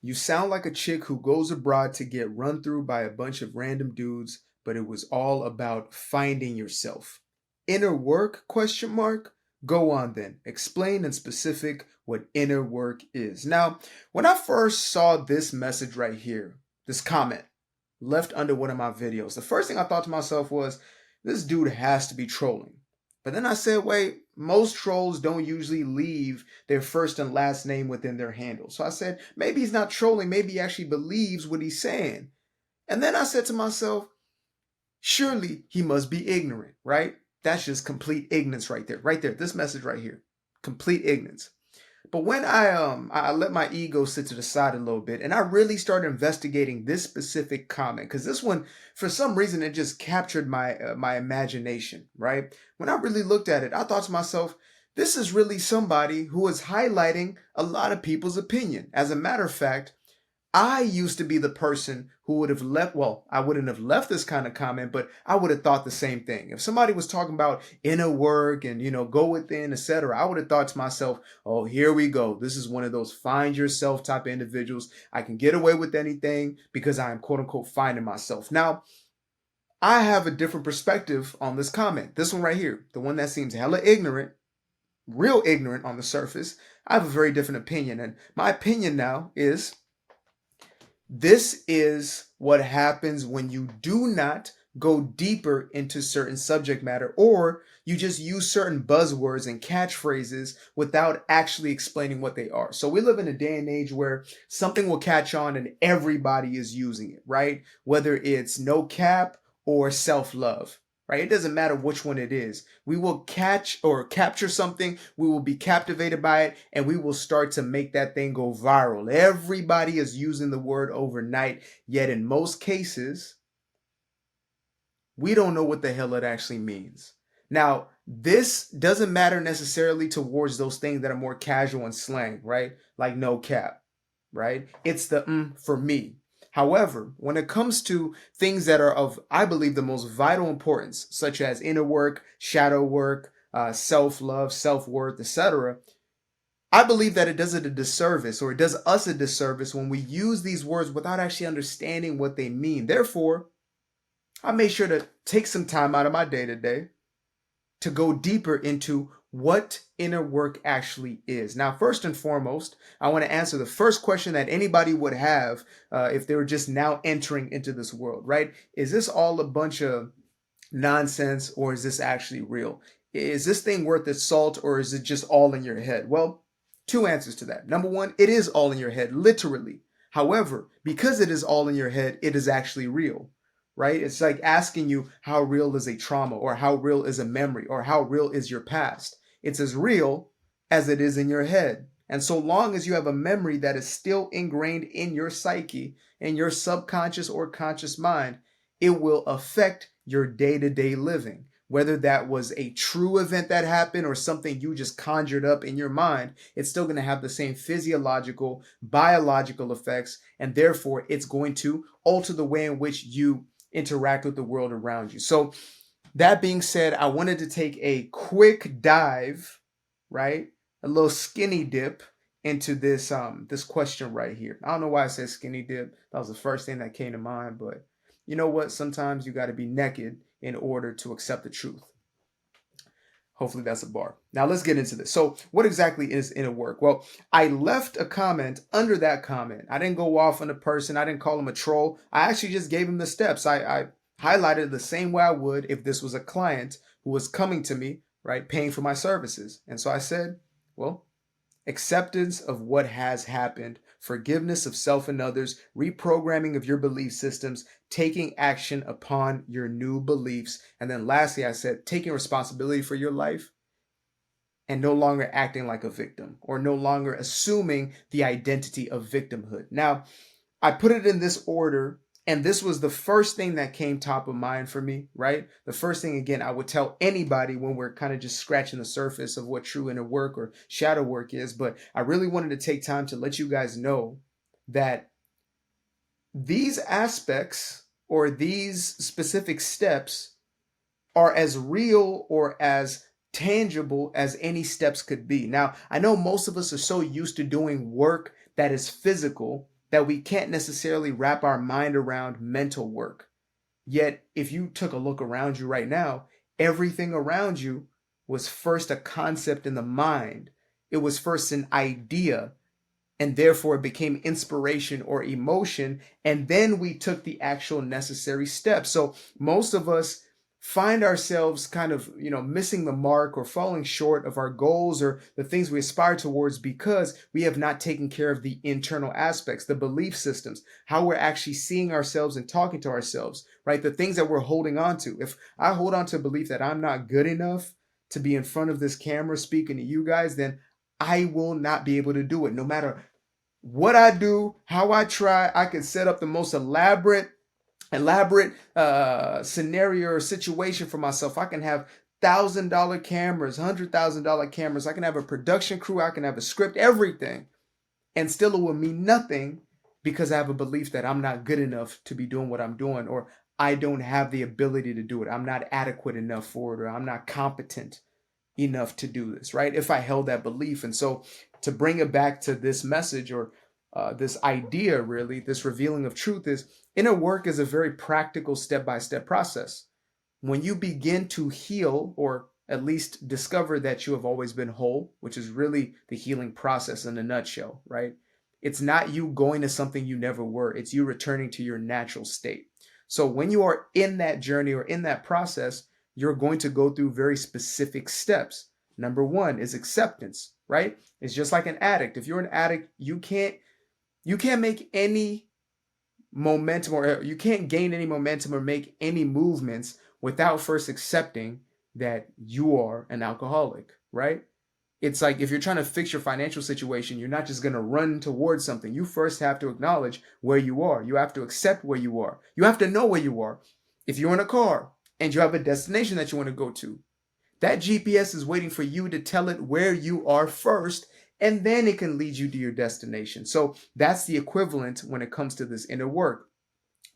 You sound like a chick who goes abroad to get run through by a bunch of random dudes, but it was all about finding yourself. Inner work? Question mark. Go on then. Explain in specific what inner work is. Now, when I first saw this message right here, this comment left under one of my videos, the first thing I thought to myself was, this dude has to be trolling. But then I said, wait, most trolls don't usually leave their first and last name within their handle. So I said, maybe he's not trolling. Maybe he actually believes what he's saying. And then I said to myself, surely he must be ignorant, right? That's just complete ignorance right there. Right there. This message right here. Complete ignorance. But when I let my ego sit to the side a little bit and I really started investigating this specific comment, because this one, for some reason, it just captured my imagination, right? When I really looked at it, I thought to myself, this is really somebody who is highlighting a lot of people's opinion. As a matter of fact, I used to be the person who would have left, well, I wouldn't have left this kind of comment, but I would have thought the same thing. If somebody was talking about inner work and, go within, etc., I would have thought to myself, oh, here we go. This is one of those find yourself type of individuals. I can get away with anything because I am quote unquote finding myself. Now, I have a different perspective on this comment. This one right here, the one that seems hella ignorant, real ignorant on the surface. I have a very different opinion. And my opinion now is, this is what happens when you do not go deeper into certain subject matter, or you just use certain buzzwords and catchphrases without actually explaining what they are. So we live in a day and age where something will catch on and everybody is using it, right? Whether it's no cap or self-love, right? It doesn't matter which one it is. We will catch or capture something, we will be captivated by it, and we will start to make that thing go viral. Everybody is using the word overnight, yet in most cases, we don't know what the hell it actually means. Now, this doesn't matter necessarily towards those things that are more casual and slang, right? Like no cap, right? It's the for me. However, when it comes to things that are of, I believe, the most vital importance, such as inner work, shadow work, self-love, self-worth, etc., I believe that it does it a disservice, or it does us a disservice when we use these words without actually understanding what they mean. Therefore, I made sure to take some time out of my day to day to go deeper into what inner work actually is. Now, first and foremost, I want to answer the first question that anybody would have if they were just now entering into this world, right? Is this all a bunch of nonsense, or is this actually real? Is this thing worth its salt, or is it just all in your head? Well, two answers to that. Number one, it is all in your head, literally. However, because it is all in your head, it is actually real, right? It's like asking you, how real is a trauma, or how real is a memory, or how real is your past? It's as real as it is in your head. And so long as you have a memory that is still ingrained in your psyche, in your subconscious or conscious mind, it will affect your day-to-day living. Whether that was a true event that happened or something you just conjured up in your mind, it's still going to have the same physiological, biological effects, and therefore it's going to alter the way in which you interact with the world around you. So that being said, I wanted to take a quick dive, right? A little skinny dip into this question right here. I don't know why I said skinny dip. That was the first thing that came to mind, but you know what? Sometimes you got to be naked in order to accept the truth. Hopefully that's a bar. Now let's get into this. So what exactly is inner work? Well, I left a comment under that comment. I didn't go off on the person. I didn't call him a troll. I actually just gave him the steps. I highlighted the same way I would if this was a client who was coming to me, right, paying for my services. And so I said, well, acceptance of what has happened, forgiveness of self and others, reprogramming of your belief systems, taking action upon your new beliefs. And then lastly, I said, taking responsibility for your life and no longer acting like a victim, or no longer assuming the identity of victimhood. Now, I put it in this order, and this was the first thing that came top of mind for me, right? The first thing, again, I would tell anybody when we're kind of just scratching the surface of what true inner work or shadow work is. But I really wanted to take time to let you guys know that these aspects or these specific steps are as real or as tangible as any steps could be. Now, I know most of us are so used to doing work that is physical that we can't necessarily wrap our mind around mental work. Yet, if you took a look around you right now, everything around you was first a concept in the mind. It was first an idea, and therefore it became inspiration or emotion. And then we took the actual necessary steps. So most of us find ourselves kind of, missing the mark or falling short of our goals or the things we aspire towards because we have not taken care of the internal aspects, the belief systems, how we're actually seeing ourselves and talking to ourselves, right? The things that we're holding on to. If I hold on to a belief that I'm not good enough to be in front of this camera speaking to you guys, then I will not be able to do it. No matter what I do, how I try, I can set up the most elaborate scenario or situation for myself. I can have $1,000 cameras, $100,000 cameras. I can have a production crew. I can have a script, everything. And still it will mean nothing because I have a belief that I'm not good enough to be doing what I'm doing, or I don't have the ability to do it. I'm not adequate enough for it, or I'm not competent enough to do this, right? If I held that belief. And so to bring it back to this message or this idea, really, this revealing of truth is inner work is a very practical step-by-step process. When you begin to heal, or at least discover that you have always been whole, which is really the healing process in a nutshell, right? It's not you going to something you never were. It's you returning to your natural state. So when you are in that journey or in that process, you're going to go through very specific steps. Number one is acceptance, right? It's just like an addict. If you're an addict, you can't make any momentum, or you can't gain any momentum or make any movements without first accepting that you are an alcoholic, right? It's like if you're trying to fix your financial situation, you're not just going to run towards something. You first have to acknowledge where you are. You have to accept where you are. You have to know where you are. If you're in a car and you have a destination that you want to go to, that GPS is waiting for you to tell it where you are first, and then it can lead you to your destination. So that's the equivalent when it comes to this inner work.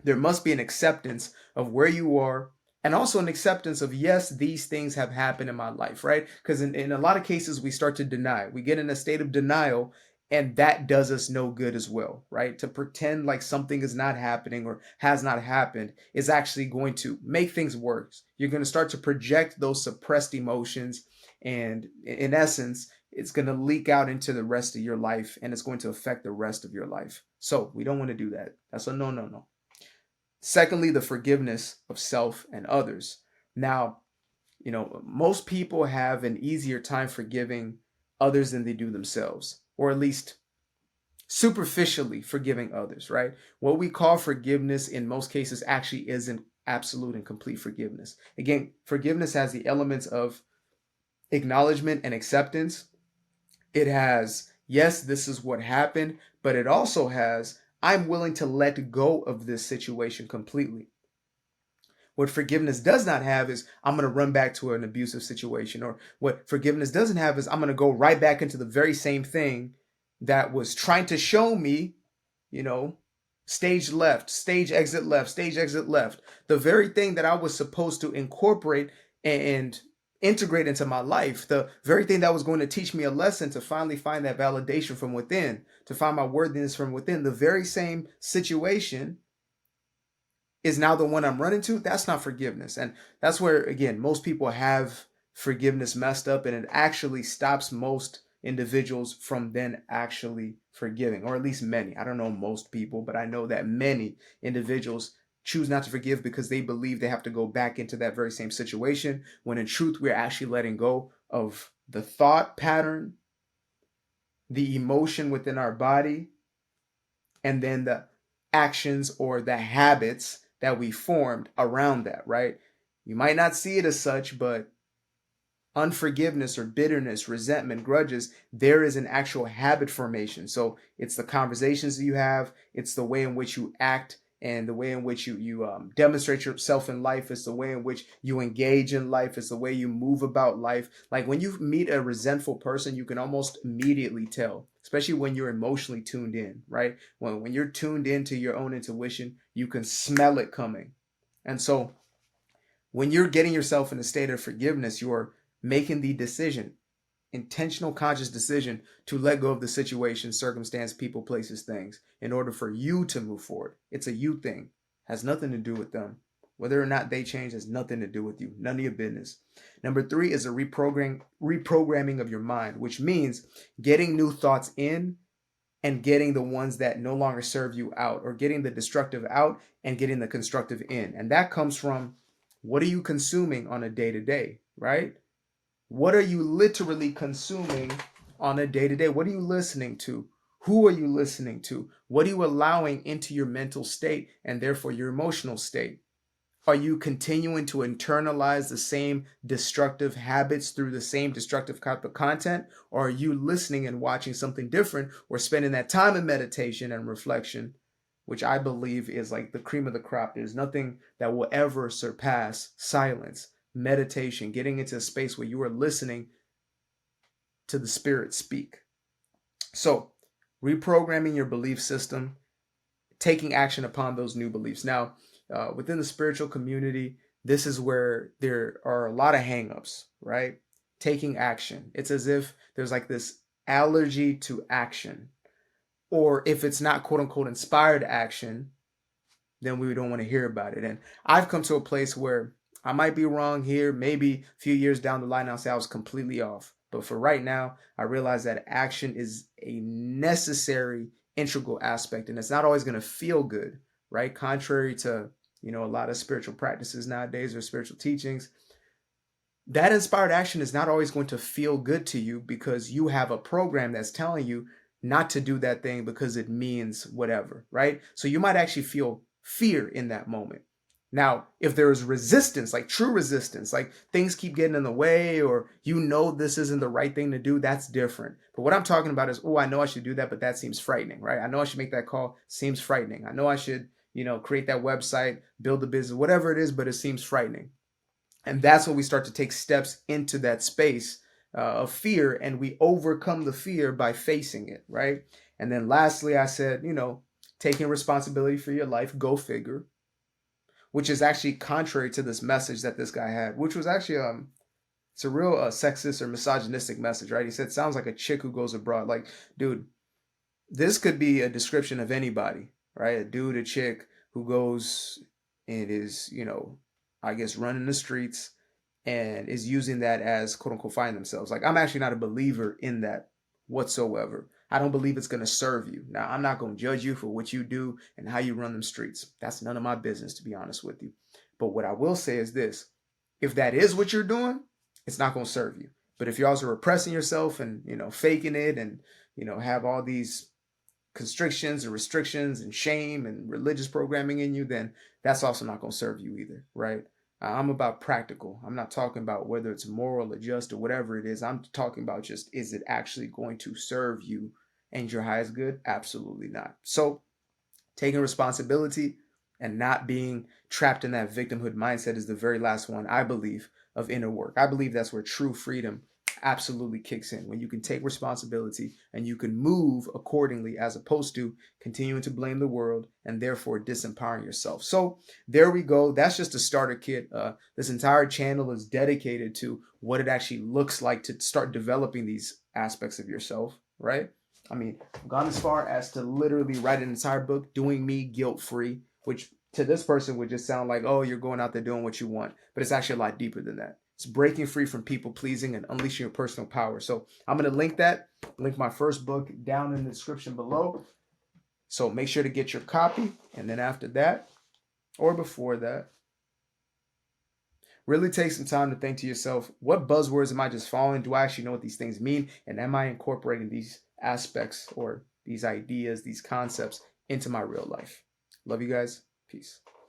There must be an acceptance of where you are, and also an acceptance of, yes, these things have happened in my life, right? Because in a lot of cases, we start to deny. We get in a state of denial, and that does us no good as well, right? To pretend like something is not happening or has not happened is actually going to make things worse. You're going to start to project those suppressed emotions, and in essence, it's going to leak out into the rest of your life, and it's going to affect the rest of your life. So we don't want to do that. That's a no, no, no. Secondly, the forgiveness of self and others. Now, most people have an easier time forgiving others than they do themselves, or at least superficially forgiving others, right? What we call forgiveness in most cases actually isn't absolute and complete forgiveness. Again, forgiveness has the elements of acknowledgement and acceptance. It has, yes, this is what happened, but it also has, I'm willing to let go of this situation completely. What forgiveness does not have is I'm going to run back to an abusive situation. Or what forgiveness doesn't have is I'm going to go right back into the very same thing that was trying to show me, stage left, stage exit left, stage exit left. The very thing that I was supposed to incorporate and integrate into my life, the very thing that was going to teach me a lesson to finally find that validation from within, to find my worthiness from within, the very same situation is now the one I'm running to. That's not forgiveness. And that's where, again, most people have forgiveness messed up, and it actually stops most individuals from then actually forgiving, or at least many. I don't know most people, but I know that many individuals choose not to forgive because they believe they have to go back into that very same situation, when in truth, we're actually letting go of the thought pattern, the emotion within our body, and then the actions or the habits that we formed around that, right? You might not see it as such, but unforgiveness or bitterness, resentment, grudges, there is an actual habit formation. So it's the conversations that you have, it's the way in which you act, and the way in which you demonstrate yourself in life. It's the way in which you engage in life. It's the way you move about life. Like when you meet a resentful person, you can almost immediately tell, especially when you're emotionally tuned in, right? When you're tuned into your own intuition, you can smell it coming. And so when you're getting yourself in a state of forgiveness, you're making the decision. intentional, conscious decision to let go of the situation, circumstance, people, places, things in order for you to move forward. It's a you thing, has nothing to do with them. Whether or not they change has nothing to do with you. None of your business. Number 3 is a reprogramming of your mind, which means getting new thoughts in and getting the ones that no longer serve you out, or getting the destructive out and getting the constructive in. And that comes from, what are you consuming on a day-to-day, right? What are you literally consuming on a day-to-day? What are you listening to? Who are you listening to? What are you allowing into your mental state and therefore your emotional state? Are you continuing to internalize the same destructive habits through the same destructive type of content? Or are you listening and watching something different, or spending that time in meditation and reflection, which I believe is like the cream of the crop? There's nothing that will ever surpass silence, meditation, getting into a space where you are listening to the spirit speak. So, reprogramming your belief system, taking action upon those new beliefs. Now, within the spiritual community, this is where there are a lot of hangups, right? Taking action. It's as if there's like this allergy to action. Or if it's not quote unquote inspired action, then we don't want to hear about it. And I've come to a place where I might be wrong here. Maybe a few years down the line, I'll say I was completely off. But for right now, I realize that action is a necessary, integral aspect, and it's not always going to feel good, right? Contrary to, a lot of spiritual practices nowadays or spiritual teachings, that inspired action is not always going to feel good to you because you have a program that's telling you not to do that thing because it means whatever, right? So you might actually feel fear in that moment. Now, if there is resistance, like true resistance, like things keep getting in the way, or this isn't the right thing to do, that's different. But what I'm talking about is, I know I should do that, but that seems frightening, right? I know I should make that call, seems frightening. I know I should, create that website, build a business, whatever it is, but it seems frightening. And that's when we start to take steps into that space of fear, and we overcome the fear by facing it, right? And then lastly, I said, taking responsibility for your life, go figure, which is actually contrary to this message that this guy had, which was actually it's a real sexist or misogynistic message, right? He said, sounds like a chick who goes abroad. Like, dude, this could be a description of anybody, right? A dude, a chick who goes and is, I guess, running the streets and is using that as quote unquote find themselves. Like, I'm actually not a believer in that whatsoever. I don't believe it's going to serve you. Now, I'm not going to judge you for what you do and how you run them streets. That's none of my business, to be honest with you. But what I will say is this: if that is what you're doing, it's not going to serve you. But if you're also repressing yourself and, faking it and, have all these constrictions and restrictions and shame and religious programming in you, then that's also not going to serve you either, right? I'm about practical. I'm not talking about whether it's moral or just or whatever it is. I'm talking about just, is it actually going to serve you and your highest good? Absolutely not. So taking responsibility and not being trapped in that victimhood mindset is the very last one, I believe, of inner work. I believe that's where true freedom absolutely kicks in, when you can take responsibility and you can move accordingly, as opposed to continuing to blame the world and therefore disempowering yourself. So there we go. That's just a starter kit. This entire channel is dedicated to what it actually looks like to start developing these aspects of yourself, right? I mean, I've gone as far as to literally write an entire book, Doing Me Guilt-Free, which to this person would just sound like, oh, you're going out there doing what you want. But it's actually a lot deeper than that. It's breaking free from people pleasing and unleashing your personal power. So I'm going to link my first book down in the description below. So make sure to get your copy. And then after that, or before that, really take some time to think to yourself, what buzzwords am I just following? Do I actually know what these things mean? And am I incorporating these aspects or these ideas, these concepts into my real life? Love you guys. Peace.